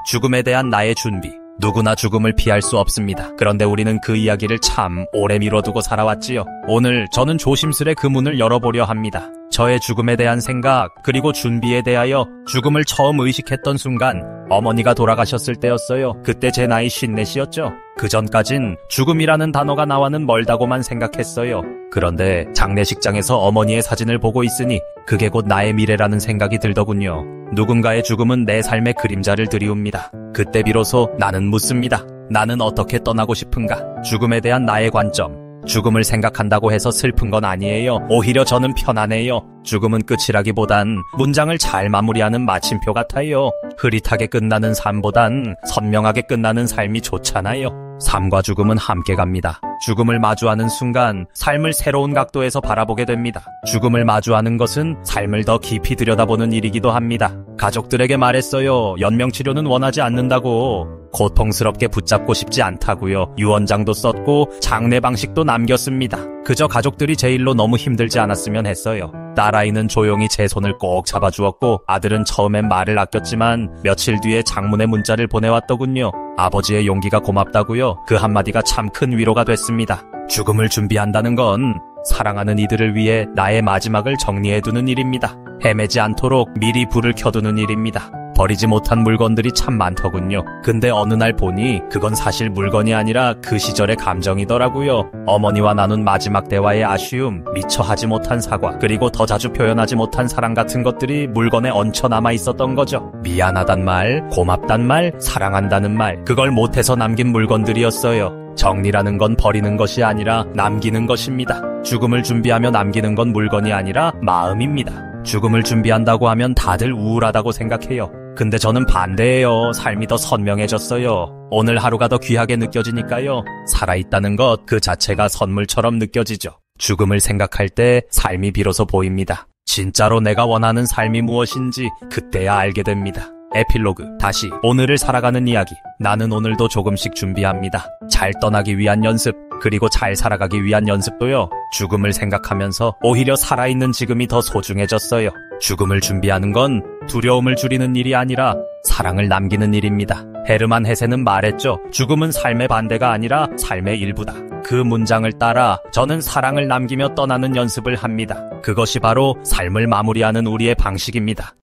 죽음에 대한 나의 준비. 누구나 죽음을 피할 수 없습니다. 그런데 우리는 그 이야기를 참 오래 미뤄두고 살아왔지요. 오늘 저는 조심스레 그 문을 열어보려 합니다. 저의 죽음에 대한 생각, 그리고 준비에 대하여 죽음을 처음 의식했던 순간 어머니가 돌아가셨을 때였어요. 그때 제 나이 54이었죠. 그 전까진 죽음이라는 단어가 나와는 멀다고만 생각했어요. 그런데 장례식장에서 어머니의 사진을 보고 있으니 그게 곧 나의 미래라는 생각이 들더군요. 누군가의 죽음은 내 삶의 그림자를 드리웁니다. 그때 비로소 나는 묻습니다. 나는 어떻게 떠나고 싶은가? 죽음에 대한 나의 관점. 죽음을 생각한다고 해서 슬픈 건 아니에요. 오히려 저는 편안해요. 죽음은 끝이라기보단 문장을 잘 마무리하는 마침표 같아요. 흐릿하게 끝나는 삶보단 선명하게 끝나는 삶이 좋잖아요. 삶과 죽음은 함께 갑니다. 죽음을 마주하는 순간 삶을 새로운 각도에서 바라보게 됩니다. 죽음을 마주하는 것은 삶을 더 깊이 들여다보는 일이기도 합니다. 가족들에게 말했어요. 연명치료는 원하지 않는다고. 고통스럽게 붙잡고 싶지 않다고요. 유언장도 썼고 장례 방식도 남겼습니다. 그저 가족들이 제 일로 너무 힘들지 않았으면 했어요. 딸아이는 조용히 제 손을 꼭 잡아주었고 아들은 처음엔 말을 아꼈지만 며칠 뒤에 장문의 문자를 보내왔더군요. 아버지의 용기가 고맙다고요. 그 한마디가 참 큰 위로가 됐습니다. 죽음을 준비한다는 건 사랑하는 이들을 위해 나의 마지막을 정리해두는 일입니다. 헤매지 않도록 미리 불을 켜두는 일입니다. 버리지 못한 물건들이 참 많더군요. 근데 어느 날 보니 그건 사실 물건이 아니라 그 시절의 감정이더라고요. 어머니와 나눈 마지막 대화의 아쉬움, 미처 하지 못한 사과, 그리고 더 자주 표현하지 못한 사랑 같은 것들이 물건에 얹혀 남아 있었던 거죠. 미안하단 말, 고맙단 말, 사랑한다는 말, 그걸 못해서 남긴 물건들이었어요. 정리라는 건 버리는 것이 아니라 남기는 것입니다. 죽음을 준비하며 남기는 건 물건이 아니라 마음입니다. 죽음을 준비한다고 하면 다들 우울하다고 생각해요. 근데 저는 반대예요. 삶이 더 선명해졌어요. 오늘 하루가 더 귀하게 느껴지니까요. 살아있다는 것 그 자체가 선물처럼 느껴지죠. 죽음을 생각할 때 삶이 비로소 보입니다. 진짜로 내가 원하는 삶이 무엇인지 그때야 알게 됩니다. 에필로그. 다시 오늘을 살아가는 이야기. 나는 오늘도 조금씩 준비합니다. 잘 떠나기 위한 연습, 그리고 잘 살아가기 위한 연습도요. 죽음을 생각하면서 오히려 살아있는 지금이 더 소중해졌어요. 죽음을 준비하는 건 두려움을 줄이는 일이 아니라 사랑을 남기는 일입니다. 헤르만 헤세는 말했죠. 죽음은 삶의 반대가 아니라 삶의 일부다. 그 문장을 따라 저는 사랑을 남기며 떠나는 연습을 합니다. 그것이 바로 삶을 마무리하는 우리의 방식입니다.